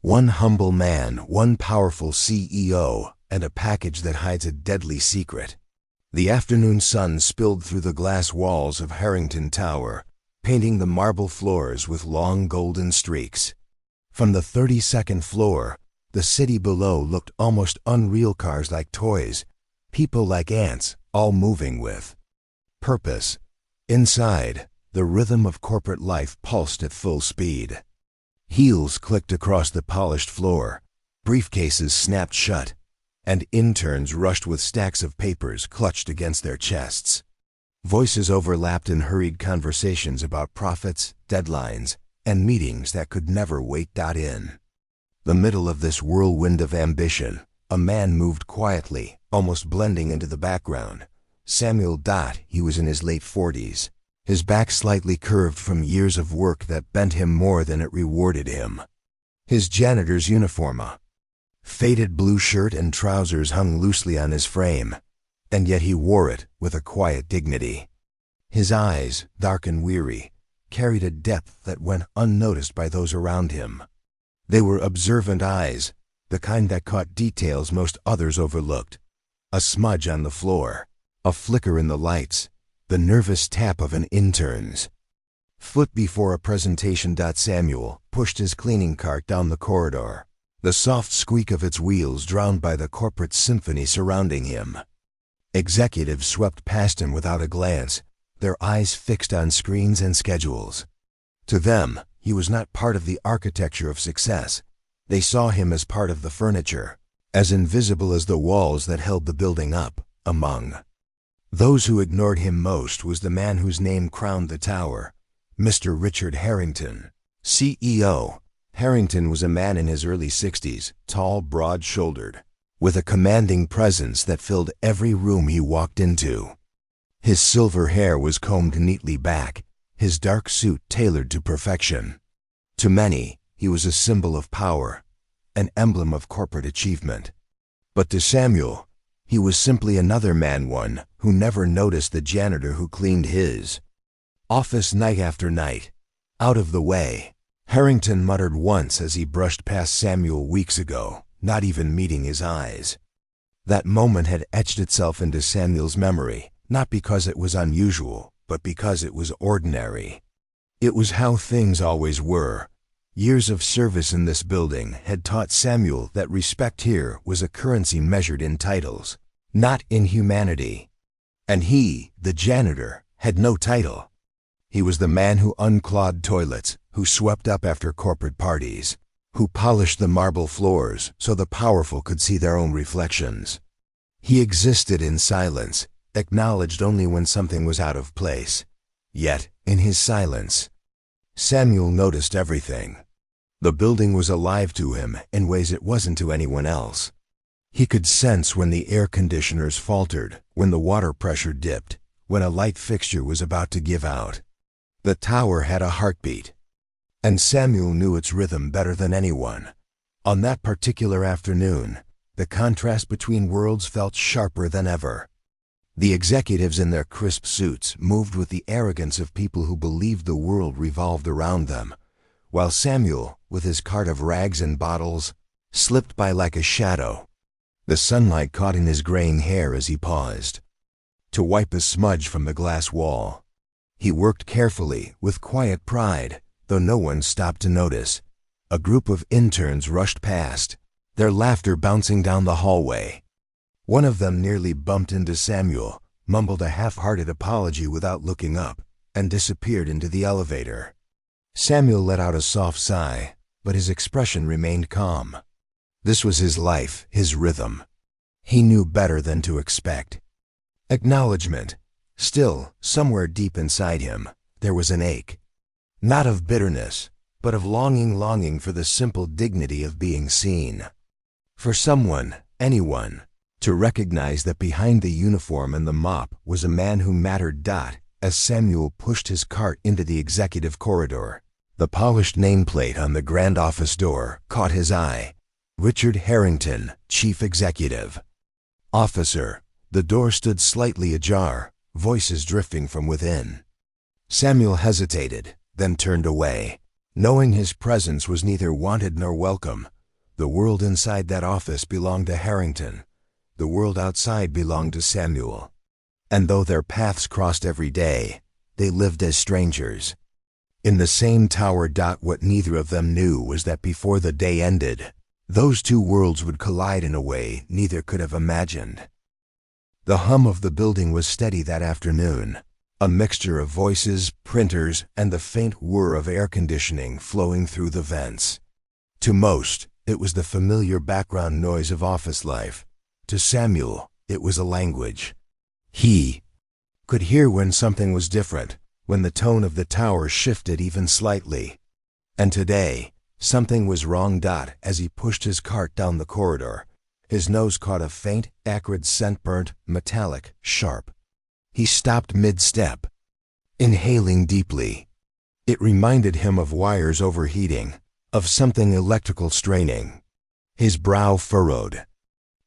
One humble man, one powerful CEO, and a package that hides a deadly secret. The afternoon sun spilled through the glass walls of Harrington Tower, painting the marble floors with long golden streaks. From the 32nd floor, the city below looked almost unreal. Cars like toys, people like ants, all moving with purpose. Inside, the rhythm of corporate life pulsed at full speed. Heels clicked across the polished floor, briefcases snapped shut, and interns rushed with stacks of papers clutched against their chests. Voices overlapped in hurried conversations about profits, deadlines, and meetings that could never wait. In the middle of this whirlwind of ambition, a man moved quietly, almost blending into the background. Samuel. He was in his late 40s, his back slightly curved from years of work that bent him more than it rewarded him. His janitor's uniform, a faded blue shirt and trousers, hung loosely on his frame, and yet he wore it with a quiet dignity. His eyes, dark and weary, carried a depth that went unnoticed by those around him. They were observant eyes, the kind that caught details most others overlooked. A smudge on the floor, a flicker in the lights, the nervous tap of an intern's foot before a presentation. Samuel pushed his cleaning cart down the corridor, the soft squeak of its wheels drowned by the corporate symphony surrounding him. Executives swept past him without a glance, their eyes fixed on screens and schedules. To them, he was not part of the architecture of success. They saw him as part of the furniture, as invisible as the walls that held the building up. Among those who ignored him most was the man whose name crowned the tower, Mr. Richard Harrington, CEO. Harrington was a man in his early 60s, tall, broad-shouldered, with a commanding presence that filled every room he walked into. His silver hair was combed neatly back, his dark suit tailored to perfection. To many, he was a symbol of power, an emblem of corporate achievement. But to Samuel, he was simply another man, one who never noticed the janitor who cleaned his office night after night. Out of the way, Harrington muttered once as he brushed past Samuel weeks ago, not even meeting his eyes. That moment had etched itself into Samuel's memory, not because it was unusual, but because it was ordinary. It was how things always were. Years of service in this building had taught Samuel that respect here was a currency measured in titles, not in humanity. And he, the janitor, had no title. He was the man who unclogged toilets, who swept up after corporate parties, who polished the marble floors so the powerful could see their own reflections. He existed in silence, acknowledged only when something was out of place. Yet, in his silence, Samuel noticed everything. The building was alive to him in ways it wasn't to anyone else. He could sense when the air conditioners faltered, when the water pressure dipped, when a light fixture was about to give out. The tower had a heartbeat, and Samuel knew its rhythm better than anyone. On that particular afternoon, the contrast between worlds felt sharper than ever. The executives in their crisp suits moved with the arrogance of people who believed the world revolved around them, while Samuel, with his cart of rags and bottles, slipped by like a shadow. The sunlight caught in his graying hair as he paused to wipe a smudge from the glass wall. He worked carefully, with quiet pride, though no one stopped to notice. A group of interns rushed past, their laughter bouncing down the hallway. One of them nearly bumped into Samuel, mumbled a half-hearted apology without looking up, and disappeared into the elevator. Samuel let out a soft sigh, but his expression remained calm. This was his life, his rhythm. He knew better than to expect acknowledgement. Still, somewhere deep inside him, there was an ache. Not of bitterness, but of longing for the simple dignity of being seen. For someone, anyone, to recognize that behind the uniform and the mop was a man who mattered. As Samuel pushed his cart into the executive corridor, the polished nameplate on the grand office door caught his eye. Richard Harrington, Chief Executive Officer. The door stood slightly ajar, voices drifting from within. Samuel hesitated, then turned away. Knowing his presence was neither wanted nor welcome, The world inside that office belonged to Harrington. The world outside belonged to Samuel. And though their paths crossed every day, they lived as strangers. In the same tower. What neither of them knew was that before the day ended, those two worlds would collide in a way neither could have imagined. The hum of the building was steady that afternoon, a mixture of voices, printers, and the faint whir of air conditioning flowing through the vents. To most, it was the familiar background noise of office life. To Samuel, it was a language. He could hear when something was different, when the tone of the tower shifted even slightly. And today, something was wrong. As he pushed his cart down the corridor, his nose caught a faint, acrid scent, burnt, metallic, sharp. He stopped mid-step, inhaling deeply. It reminded him of wires overheating, of something electrical straining. His brow furrowed.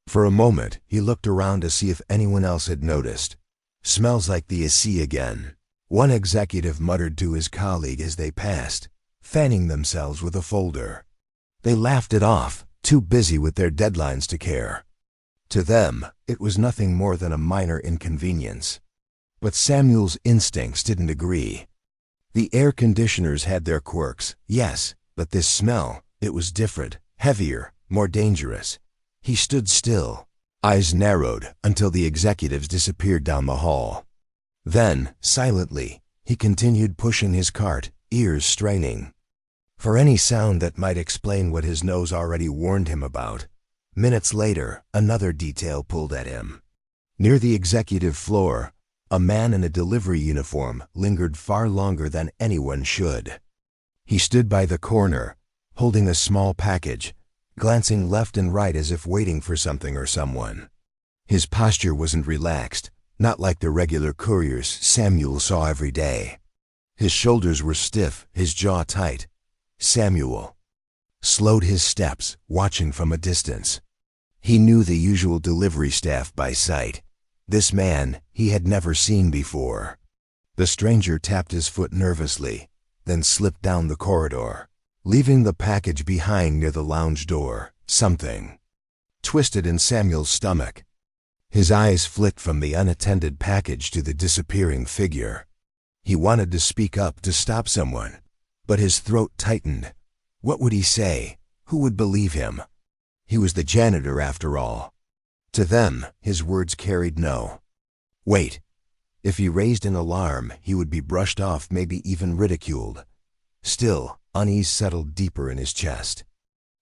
For a moment, he looked around to see if anyone else had noticed. "Smells like the AC again," one executive muttered to his colleague as they passed, fanning themselves with a folder. They laughed it off, too busy with their deadlines to care. To them, it was nothing more than a minor inconvenience. But Samuel's instincts didn't agree. The air conditioners had their quirks, yes, but this smell, it was different, heavier, more dangerous. He stood still, eyes narrowed until the executives disappeared down the hall. Then, silently, he continued pushing his cart, ears straining for any sound that might explain what his nose already warned him about. Minutes later, another detail pulled at him. Near the executive floor, a man in a delivery uniform lingered far longer than anyone should. He stood by the corner, holding a small package, glancing left and right as if waiting for something or someone. His posture wasn't relaxed, not like the regular couriers Samuel saw every day. His shoulders were stiff, his jaw tight. Samuel slowed his steps, watching from a distance. He knew the usual delivery staff by sight. This man he had never seen before. The stranger tapped his foot nervously, then slipped down the corridor, leaving the package behind near the lounge door. Something twisted in Samuel's stomach. His eyes flicked from the unattended package to the disappearing figure. He wanted to speak up to stop someone, but his throat tightened. What would he say? Who would believe him? He was the janitor after all. To them, his words carried no weight. If he raised an alarm, he would be brushed off, maybe even ridiculed. Still, unease settled deeper in his chest.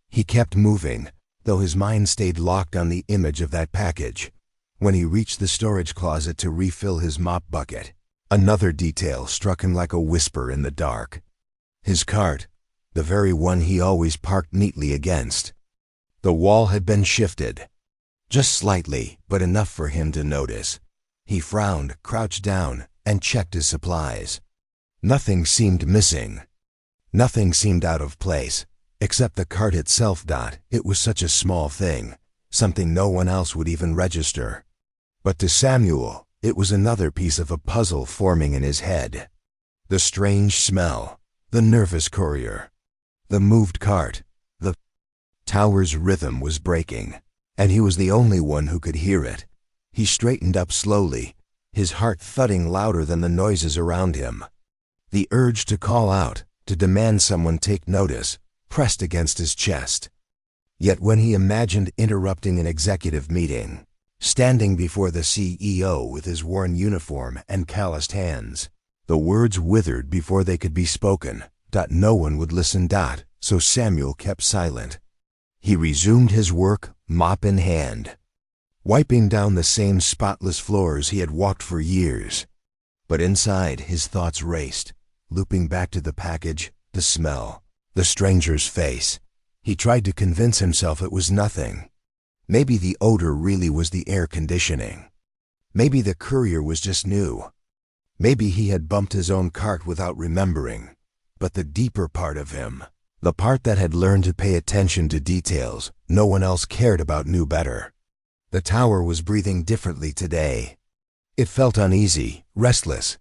He kept moving, though his mind stayed locked on the image of that package. When he reached the storage closet to refill his mop bucket, another detail struck him like a whisper in the dark. His cart, the very one he always parked neatly against. The wall had been shifted. Just slightly, but enough for him to notice. He frowned, crouched down, and checked his supplies. Nothing seemed missing. Nothing seemed out of place, except the cart itself. It was such a small thing, something no one else would even register. But to Samuel, it was another piece of a puzzle forming in his head. The strange smell, the nervous courier, the moved cart, the tower's rhythm was breaking, and he was the only one who could hear it. He straightened up slowly, his heart thudding louder than the noises around him. The urge to call out, to demand someone take notice, pressed against his chest. Yet when he imagined interrupting an executive meeting, standing before the CEO with his worn uniform and calloused hands, the words withered before they could be spoken. No one would listen. So Samuel kept silent. He resumed his work, mop in hand, wiping down the same spotless floors he had walked for years. But inside, his thoughts raced, looping back to the package, the smell, the stranger's face. He tried to convince himself it was nothing. Maybe the odor really was the air conditioning. Maybe the courier was just new. Maybe he had bumped his own cart without remembering. But the deeper part of him, the part that had learned to pay attention to details no one else cared about, knew better. The tower was breathing differently today. It felt uneasy, restless,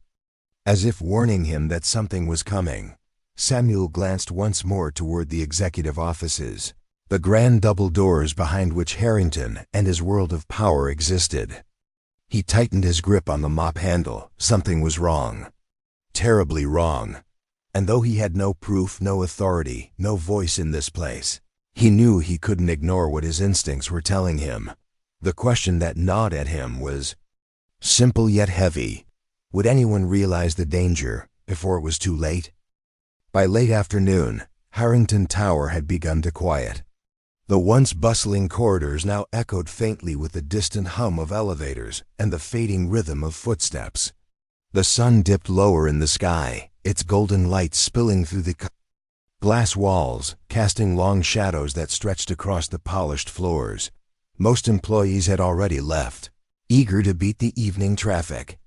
as if warning him that something was coming. Samuel glanced once more toward the executive offices. The grand double doors behind which Harrington and his world of power existed. He tightened his grip on the mop handle. Something was wrong. Terribly wrong. And though he had no proof, no authority, no voice in this place, he knew he couldn't ignore what his instincts were telling him. The question that gnawed at him was simple yet heavy. Would anyone realize the danger before it was too late? By late afternoon, Harrington Tower had begun to quiet. The once bustling corridors now echoed faintly with the distant hum of elevators and the fading rhythm of footsteps. The sun dipped lower in the sky, its golden light spilling through the glass walls, casting long shadows that stretched across the polished floors. Most employees had already left, eager to beat the evening traffic.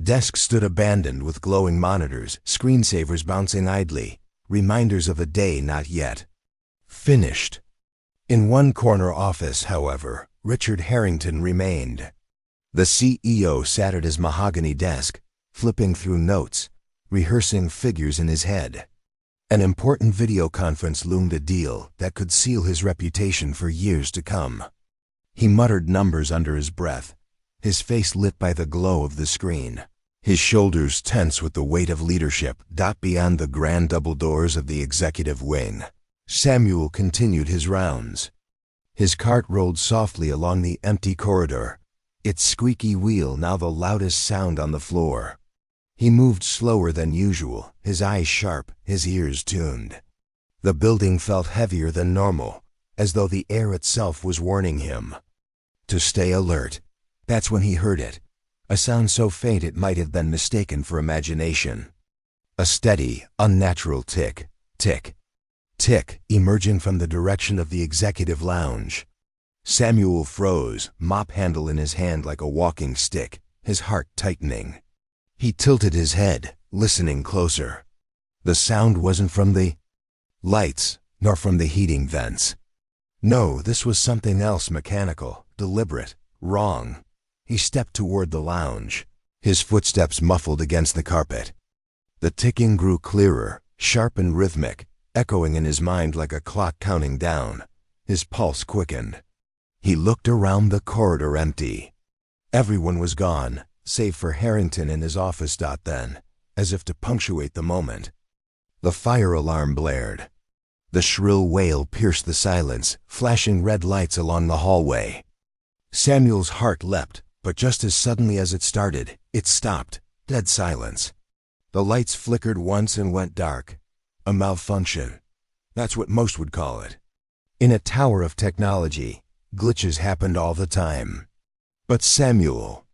Desks stood abandoned with glowing monitors, screensavers bouncing idly, reminders of a day not yet finished. In one corner office, however, Richard Harrington remained. The CEO sat at his mahogany desk, flipping through notes, rehearsing figures in his head. An important video conference loomed, a deal that could seal his reputation for years to come. He muttered numbers under his breath, his face lit by the glow of the screen, his shoulders tense with the weight of leadership. Beyond the grand double doors of the executive wing, Samuel continued his rounds. His cart rolled softly along the empty corridor, its squeaky wheel now the loudest sound on the floor. He moved slower than usual, his eyes sharp, his ears tuned. The building felt heavier than normal, as though the air itself was warning him to stay alert. That's when he heard it, a sound so faint it might have been mistaken for imagination. A steady, unnatural tick, tick, tick, emerging from the direction of the executive lounge. Samuel froze, mop handle in his hand like a walking stick, his heart tightening. He tilted his head, listening closer. The sound wasn't from the lights, nor from the heating vents. No, this was something else, mechanical, deliberate, wrong. He stepped toward the lounge, his footsteps muffled against the carpet. The ticking grew clearer, sharp and rhythmic, echoing in his mind like a clock counting down. His pulse quickened. He looked around, the corridor empty. Everyone was gone, save for Harrington in his office. Then, as if to punctuate the moment, the fire alarm blared. The shrill wail pierced the silence, flashing red lights along the hallway. Samuel's heart leapt, but just as suddenly as it started, it stopped. Dead silence. The lights flickered once and went dark. A malfunction. That's what most would call it. In a tower of technology, glitches happened all the time. But Samuel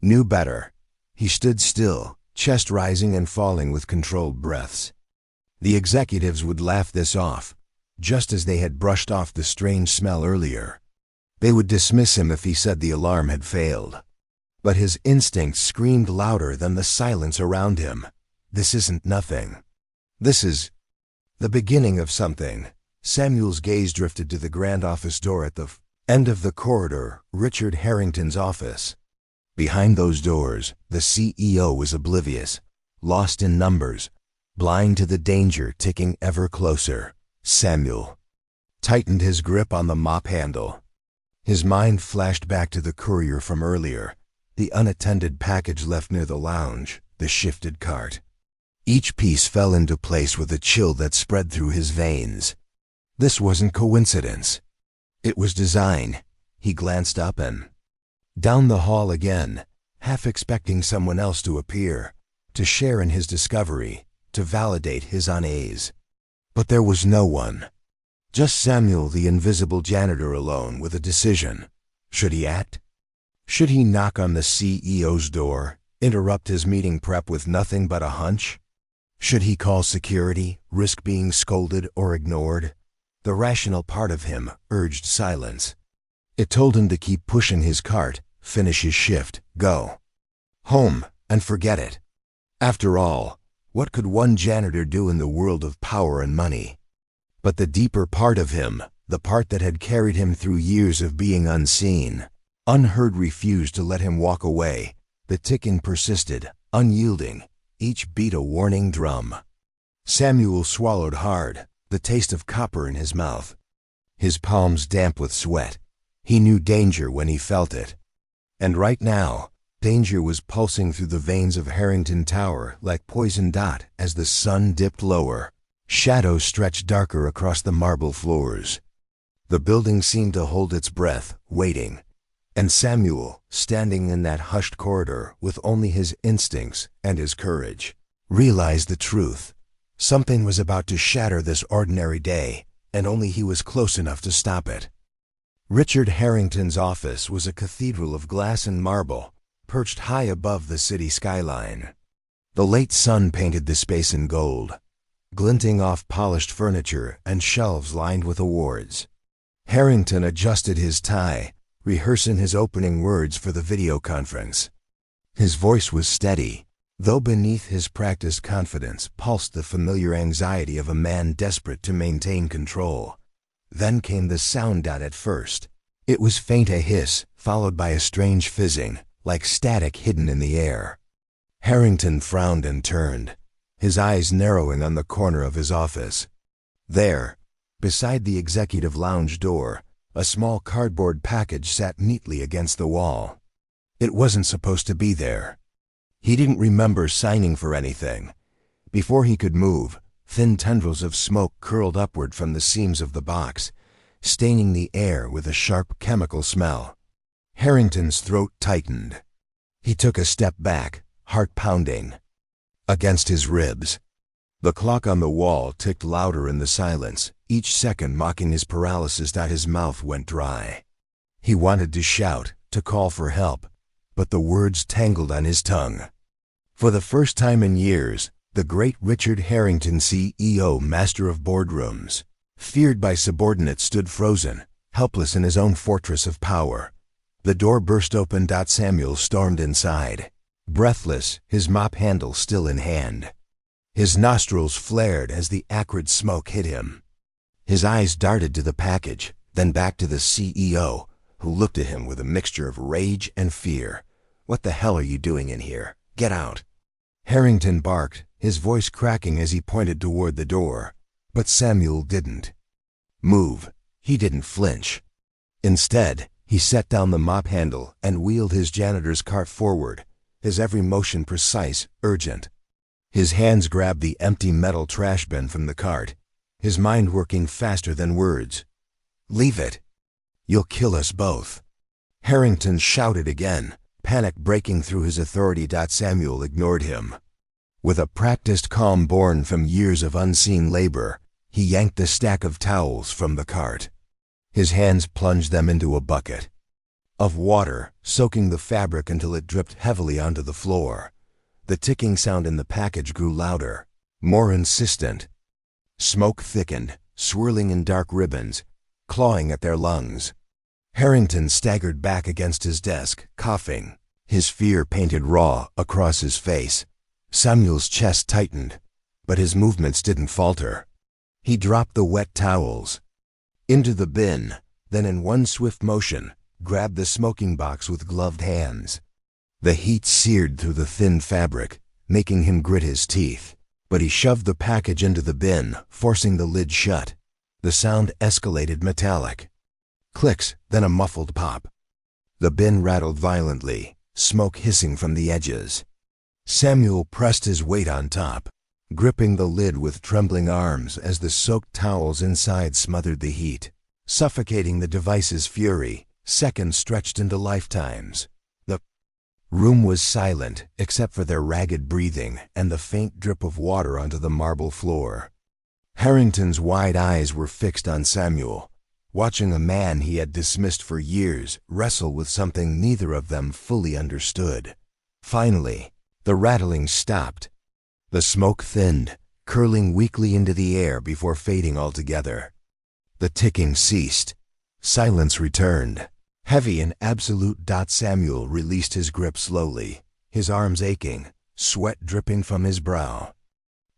knew better. He stood still, chest rising and falling with controlled breaths. The executives would laugh this off, just as they had brushed off the strange smell earlier. They would dismiss him if he said the alarm had failed. But his instincts screamed louder than the silence around him. This isn't nothing. This is the beginning of something. Samuel's gaze drifted to the grand office door at the end of the corridor, Richard Harrington's office. Behind those doors, the CEO was oblivious, lost in numbers, blind to the danger ticking ever closer. Samuel tightened his grip on the mop handle. His mind flashed back to the courier from earlier, the unattended package left near the lounge, the shifted cart. Each piece fell into place with a chill that spread through his veins. This wasn't coincidence. It was design. He glanced up and down the hall again, half expecting someone else to appear, to share in his discovery, to validate his unease. But there was no one. Just Samuel, the invisible janitor, alone with a decision. Should he act? Should he knock on the CEO's door, interrupt his meeting prep with nothing but a hunch? Should he call security, risk being scolded or ignored? The rational part of him urged silence. It told him to keep pushing his cart, finish his shift, go home, and forget it. After all, what could one janitor do in the world of power and money? But the deeper part of him, the part that had carried him through years of being unseen, unheard, refused to let him walk away. The ticking persisted, unyielding, each beat a warning drum. Samuel swallowed hard, the taste of copper in his mouth. his palms damp with sweat. He knew danger when he felt it. And right now, danger was pulsing through the veins of Harrington Tower like poison dot as the sun dipped lower. Shadows stretched darker across the marble floors. The building seemed to hold its breath, waiting. And Samuel, standing in that hushed corridor with only his instincts and his courage, realized the truth. Something was about to shatter this ordinary day, and only he was close enough to stop it. Richard Harrington's office was a cathedral of glass and marble, perched high above the city skyline. The late sun painted the space in gold, glinting off polished furniture and shelves lined with awards. Harrington adjusted his tie, rehearsing his opening words for the video conference. His voice was steady, though beneath his practiced confidence pulsed the familiar anxiety of a man desperate to maintain control. Then came the sound at first. It was faint, a hiss, followed by a strange fizzing, like static hidden in the air. Harrington frowned and turned, his eyes narrowing on the corner of his office. There, beside the executive lounge door, a small cardboard package sat neatly against the wall. It wasn't supposed to be there. He didn't remember signing for anything. Before he could move, thin tendrils of smoke curled upward from the seams of the box, staining the air with a sharp chemical smell. Harrington's throat tightened. He took a step back, heart pounding against his ribs. The clock on the wall ticked louder in the silence, each second mocking his paralysis. His mouth went dry. He wanted to shout, to call for help, but the words tangled on his tongue. For the first time in years, the great Richard Harrington, CEO, master of boardrooms, feared by subordinates, stood frozen, helpless in his own fortress of power. The door burst open. Samuel stormed inside, breathless, his mop handle still in hand. His nostrils flared as the acrid smoke hit him. His eyes darted to the package, then back to the CEO, who looked at him with a mixture of rage and fear. "What the hell are you doing in here? Get out!" Harrington barked, his voice cracking as he pointed toward the door. But Samuel didn't move. He didn't flinch. Instead, he set down the mop handle and wheeled his janitor's cart forward, his every motion precise, urgent. His hands grabbed the empty metal trash bin from the cart, his mind working faster than words. "Leave it. You'll kill us both." Harrington shouted again, panic breaking through his authority. Samuel ignored him. With a practiced calm born from years of unseen labor, he yanked the stack of towels from the cart. His hands plunged them into a bucket of water, soaking the fabric until it dripped heavily onto the floor. The ticking sound in the package grew louder, more insistent. Smoke thickened, swirling in dark ribbons, clawing at their lungs. Harrington staggered back against his desk, coughing, his fear painted raw across his face. Samuel's chest tightened, but his movements didn't falter. He dropped the wet towels into the bin, then in one swift motion, grabbed the smoking box with gloved hands. The heat seared through the thin fabric, making him grit his teeth. But he shoved the package into the bin, forcing the lid shut. The sound escalated, metallic. Clicks, then a muffled pop. The bin rattled violently, smoke hissing from the edges. Samuel pressed his weight on top, gripping the lid with trembling arms as the soaked towels inside smothered the heat, suffocating the device's fury. Seconds stretched into lifetimes. The room was silent, except for their ragged breathing and the faint drip of water onto the marble floor. Harrington's wide eyes were fixed on Samuel, watching a man he had dismissed for years wrestle with something neither of them fully understood. Finally, the rattling stopped. The smoke thinned, curling weakly into the air before fading altogether. The ticking ceased. Silence returned, heavy and absolute. Samuel released his grip slowly, his arms aching, sweat dripping from his brow.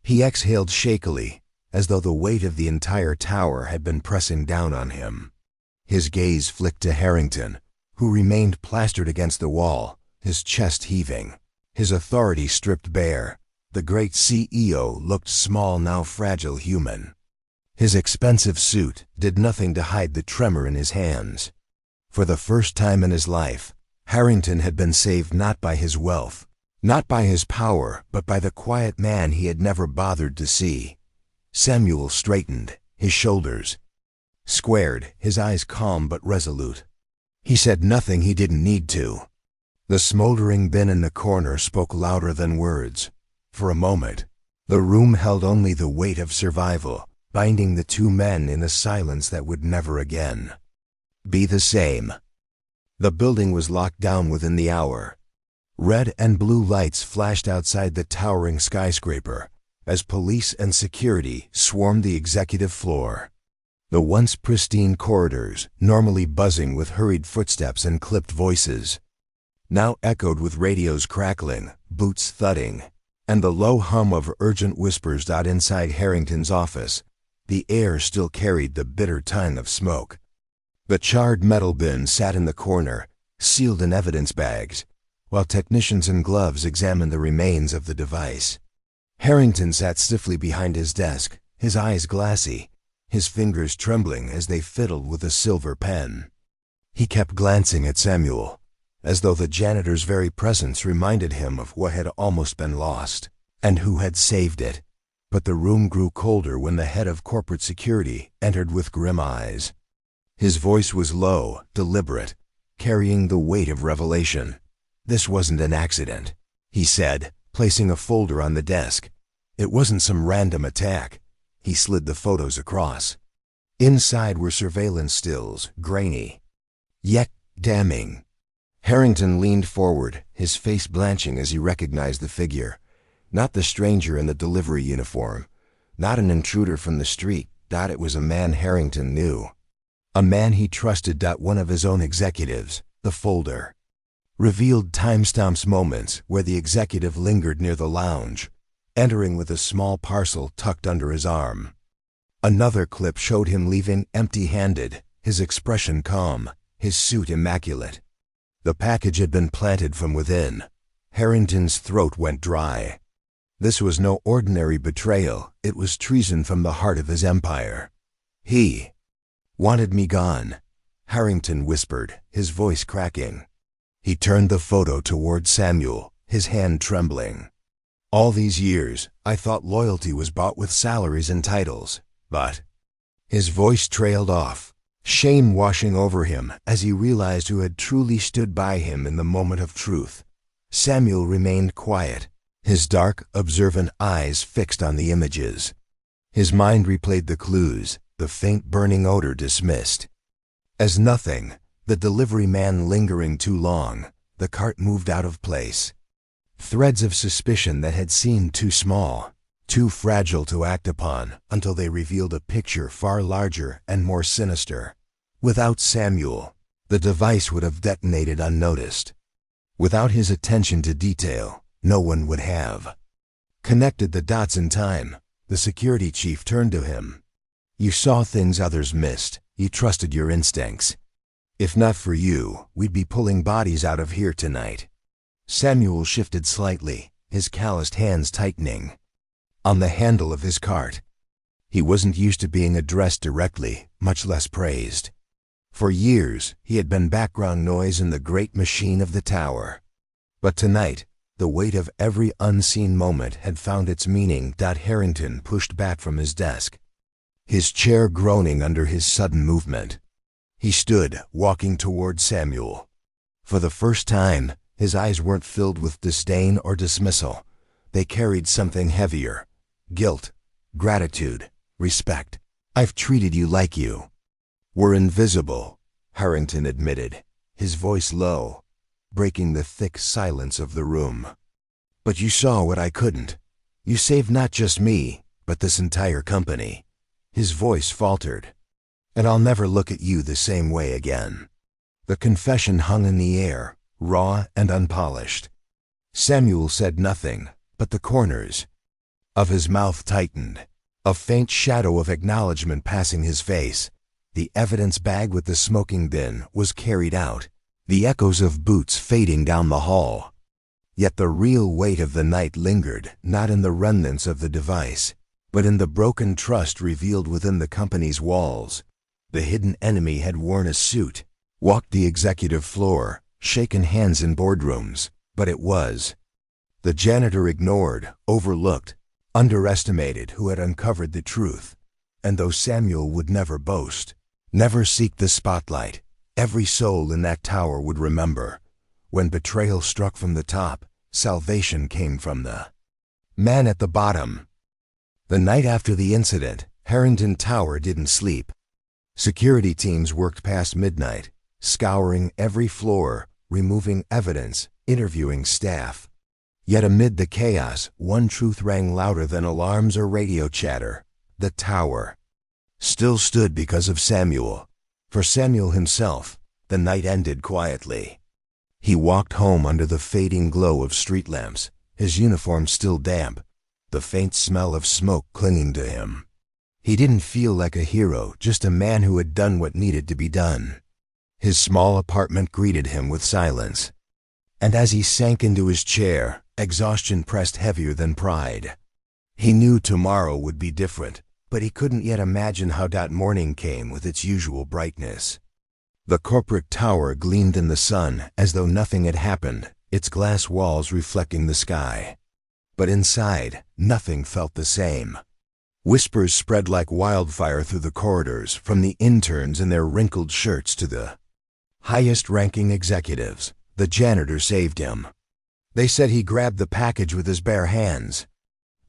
He exhaled shakily, as though the weight of the entire tower had been pressing down on him. His gaze flicked to Harrington, who remained plastered against the wall, his chest heaving, his authority stripped bare. The great CEO looked small, now fragile human. His expensive suit did nothing to hide the tremor in his hands. For the first time in his life, Harrington had been saved not by his wealth, not by his power, but by the quiet man he had never bothered to see. Samuel straightened, his shoulders squared, his eyes calm but resolute. He said nothing he didn't need to. The smoldering bin in the corner spoke louder than words. For a moment, the room held only the weight of survival, binding the two men in a silence that would never again be the same. The building was locked down within the hour. Red and blue lights flashed outside the towering skyscraper as police and security swarmed the executive floor. The once pristine corridors, normally buzzing with hurried footsteps and clipped voices, now echoed with radios crackling, boots thudding, and the low hum of urgent whispers. Inside Harrington's office, the air still carried the bitter tang of smoke. The charred metal bin sat in the corner, sealed in evidence bags, while technicians in gloves examined the remains of the device. Harrington sat stiffly behind his desk, his eyes glassy, his fingers trembling as they fiddled with a silver pen. He kept glancing at Samuel, as though the janitor's very presence reminded him of what had almost been lost, and who had saved it. But the room grew colder when the head of corporate security entered with grim eyes. His voice was low, deliberate, carrying the weight of revelation. "This wasn't an accident," he said, placing a folder on the desk. "It wasn't some random attack." He slid the photos across. Inside were surveillance stills, grainy, yet damning. Harrington leaned forward, his face blanching as he recognized the figure. Not the stranger in the delivery uniform, not an intruder from the street. It was a man Harrington knew. A man he trusted. One of his own executives. The folder revealed timestamps, moments where the executive lingered near the lounge, entering with a small parcel tucked under his arm. Another clip showed him leaving empty-handed, his expression calm, his suit immaculate. The package had been planted from within. Harrington's throat went dry. This was no ordinary betrayal. It was treason from the heart of his empire. "He wanted me gone," Harrington whispered, his voice cracking. He turned the photo toward Samuel, his hand trembling. "All these years, I thought loyalty was bought with salaries and titles, but—" His voice trailed off, shame washing over him as he realized who had truly stood by him in the moment of truth. Samuel remained quiet, his dark, observant eyes fixed on the images. His mind replayed the clues, the faint burning odor dismissed as nothing, the delivery man lingering too long, the cart moved out of place. Threads of suspicion that had seemed too small, too fragile to act upon, until they revealed a picture far larger and more sinister. Without Samuel, the device would have detonated unnoticed. Without his attention to detail, no one would have connected the dots in time. The security chief turned to him. "You saw things others missed. You trusted your instincts. If not for you, we'd be pulling bodies out of here tonight." Samuel shifted slightly, his calloused hands tightening on the handle of his cart. He wasn't used to being addressed directly, much less praised. For years, he had been background noise in the great machine of the tower. But tonight, the weight of every unseen moment had found its meaning. Harrington pushed back from his desk, his chair groaning under his sudden movement. He stood, walking toward Samuel. For the first time, his eyes weren't filled with disdain or dismissal. They carried something heavier: guilt, gratitude, respect. "I've treated you like you were invisible," Harrington admitted, his voice low, breaking the thick silence of the room. "But you saw what I couldn't. You saved not just me, but this entire company." His voice faltered. "And I'll never look at you the same way again." The confession hung in the air, raw and unpolished. Samuel said nothing, but the corners of his mouth tightened, a faint shadow of acknowledgement passing his face. The evidence bag with the smoking bin was carried out, the echoes of boots fading down the hall. Yet the real weight of the night lingered, not in the remnants of the device, But in the broken trust revealed within the company's walls, the hidden enemy had worn a suit, walked the executive floor, shaken hands in boardrooms, but it was the janitor ignored, overlooked, underestimated who had uncovered the truth. And though Samuel would never boast, never seek the spotlight, every soul in that tower would remember. When betrayal struck from the top, salvation came from the man at the bottom. The night after the incident, Harrington Tower didn't sleep. Security teams worked past midnight, scouring every floor, removing evidence, interviewing staff. Yet amid the chaos, one truth rang louder than alarms or radio chatter. The tower still stood because of Samuel. For Samuel himself, the night ended quietly. He walked home under the fading glow of street lamps, his uniform still damp, the faint smell of smoke clinging to him. He didn't feel like a hero, just a man who had done what needed to be done. His small apartment greeted him with silence. And as he sank into his chair, exhaustion pressed heavier than pride. He knew tomorrow would be different, but he couldn't yet imagine how that morning came with its usual brightness. The corporate tower gleamed in the sun as though nothing had happened, its glass walls reflecting the sky. But inside, nothing felt the same. Whispers spread like wildfire through the corridors, from the interns in their wrinkled shirts to the highest-ranking executives. The janitor saved him. They said he grabbed the package with his bare hands.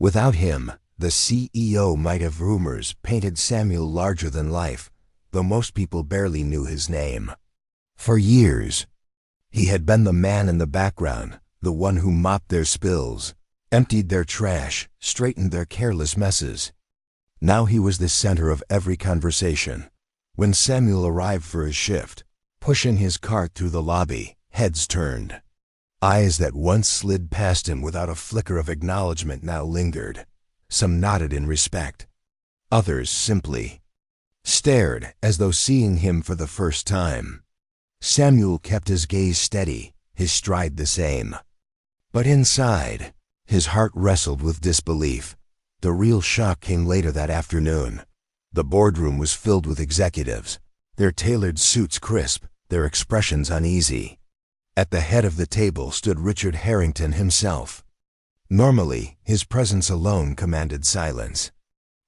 Without him, the CEO might have rumors painted Samuel larger than life, though most people barely knew his name. For years, he had been the man in the background, the one who mopped their spills, emptied their trash, straightened their careless messes. Now he was the center of every conversation. When Samuel arrived for his shift, pushing his cart through the lobby, heads turned. Eyes that once slid past him without a flicker of acknowledgement now lingered. Some nodded in respect. Others simply stared as though seeing him for the first time. Samuel kept his gaze steady, his stride the same. But inside, his heart wrestled with disbelief. The real shock came later that afternoon. The boardroom was filled with executives, their tailored suits crisp, their expressions uneasy. At the head of the table stood Richard Harrington himself. Normally, his presence alone commanded silence.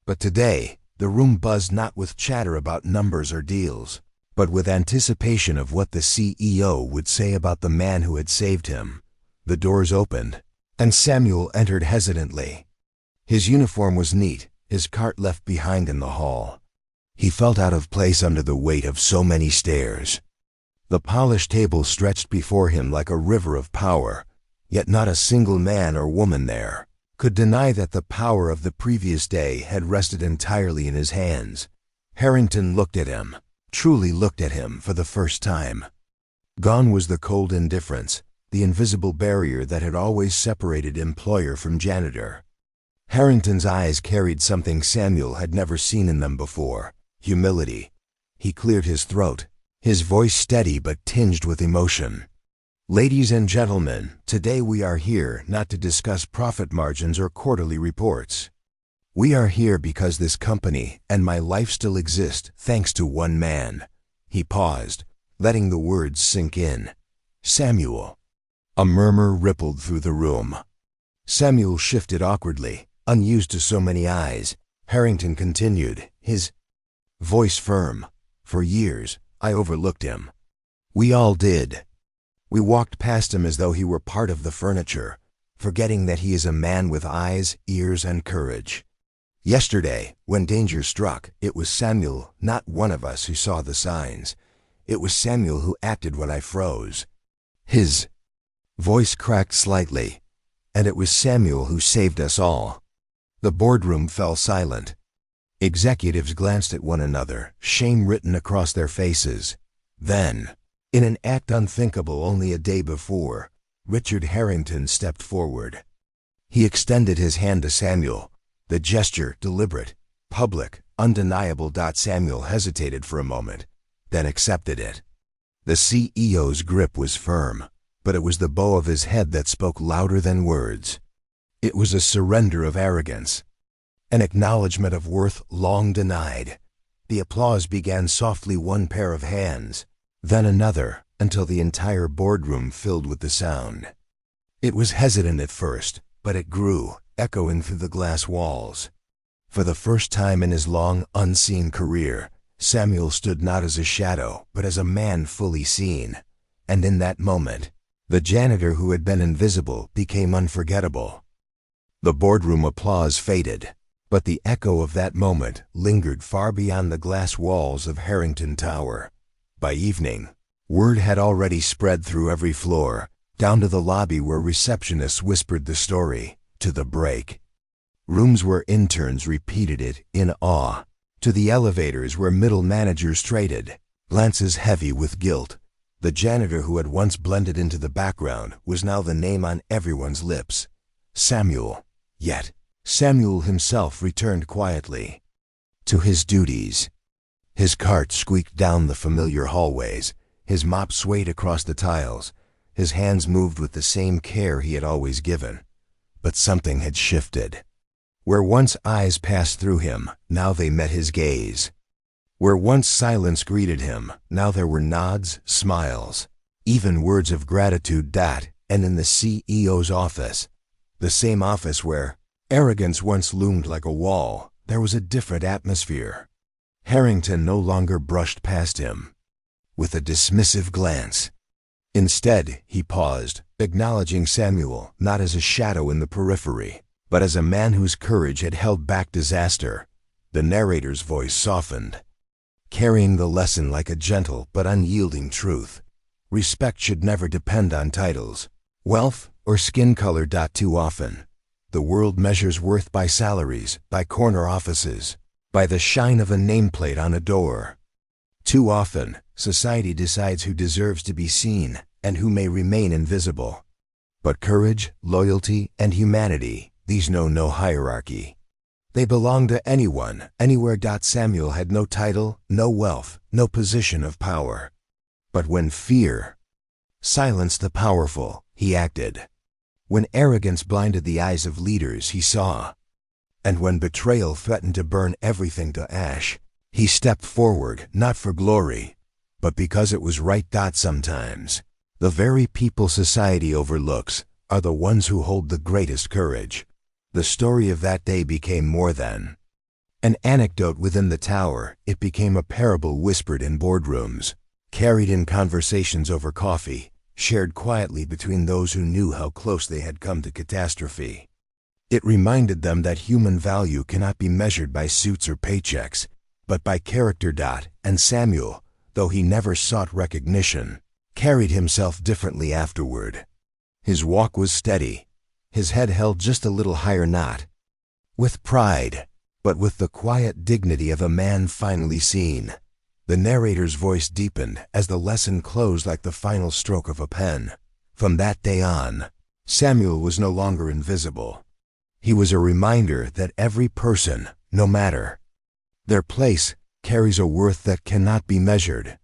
But today, the room buzzed not with chatter about numbers or deals, but with anticipation of what the CEO would say about the man who had saved him. The doors opened, and Samuel entered hesitantly. His uniform was neat, his cart left behind in the hall. He felt out of place under the weight of so many stares. The polished table stretched before him like a river of power, yet not a single man or woman there could deny that the power of the previous day had rested entirely in his hands. Harrington looked at him, truly looked at him for the first time. Gone was the cold indifference, the invisible barrier that had always separated employer from janitor. Harrington's eyes carried something Samuel had never seen in them before: humility. He cleared his throat, his voice steady but tinged with emotion. Ladies and gentlemen, today we are here not to discuss profit margins or quarterly reports. We are here because this company and my life still exist thanks to one man. He paused, letting the words sink in. Samuel. A murmur rippled through the room. Samuel shifted awkwardly, unused to so many eyes. Harrington continued, his voice firm. For years, I overlooked him. We all did. We walked past him as though he were part of the furniture, forgetting that he is a man with eyes, ears, and courage. Yesterday, when danger struck, it was Samuel, not one of us, who saw the signs. It was Samuel who acted when I froze. His voice cracked slightly, and it was Samuel who saved us all. The boardroom fell silent. Executives glanced at one another, shame written across their faces. Then, in an act unthinkable only a day before, Richard Harrington stepped forward. He extended his hand to Samuel, the gesture deliberate, public, undeniable. Samuel hesitated for a moment, then accepted it. The CEO's grip was firm, but it was the bow of his head that spoke louder than words. It was a surrender of arrogance. an acknowledgement of worth long denied. The applause began softly, one pair of hands, then another, until the entire boardroom filled with the sound. It was hesitant at first, but it grew, echoing through the glass walls. For the first time in his long, unseen career, Samuel stood not as a shadow, but as a man fully seen. And in that moment, the janitor who had been invisible became unforgettable. The boardroom applause faded, but the echo of that moment lingered far beyond the glass walls of Harrington Tower. By evening, word had already spread through every floor, down to the lobby where receptionists whispered the story, to the break rooms where interns repeated it in awe, to the elevators where middle managers traded glances heavy with guilt. The janitor who had once blended into the background was now the name on everyone's lips. Samuel. Yet, Samuel himself returned quietly to his duties. His cart squeaked down the familiar hallways, his mop swayed across the tiles, his hands moved with the same care he had always given. But something had shifted. Where once eyes passed through him, now they met his gaze. Where once silence greeted him, now there were nods, smiles, even words of gratitude. And in the CEO's office, the same office where arrogance once loomed like a wall, there was a different atmosphere. Harrington no longer brushed past him with a dismissive glance. Instead, he paused, acknowledging Samuel not as a shadow in the periphery, but as a man whose courage had held back disaster. The narrator's voice softened, carrying the lesson like a gentle but unyielding truth. Respect should never depend on titles, wealth, or skin color. Too often, the world measures worth by salaries, by corner offices, by the shine of a nameplate on a door. Too often, society decides who deserves to be seen and who may remain invisible. But courage, loyalty, and humanity, these know no hierarchy. They belong to anyone, anywhere. Samuel had no title, no wealth, no position of power. But when fear silenced the powerful, he acted. When arrogance blinded the eyes of leaders, he saw. And when betrayal threatened to burn everything to ash, he stepped forward, not for glory, but because it was right. Sometimes, the very people society overlooks are the ones who hold the greatest courage. The story of that day became more than an anecdote within the tower. It became a parable whispered in boardrooms, carried in conversations over coffee, shared quietly between those who knew how close they had come to catastrophe. It reminded them that human value cannot be measured by suits or paychecks, but by character. And Samuel, though he never sought recognition, carried himself differently afterward. His walk was steady, his head held just a little higher, not with pride, but with the quiet dignity of a man finally seen. The narrator's voice deepened as the lesson closed like the final stroke of a pen. From that day on, Samuel was no longer invisible. He was a reminder that every person, no matter their place, carries a worth that cannot be measured.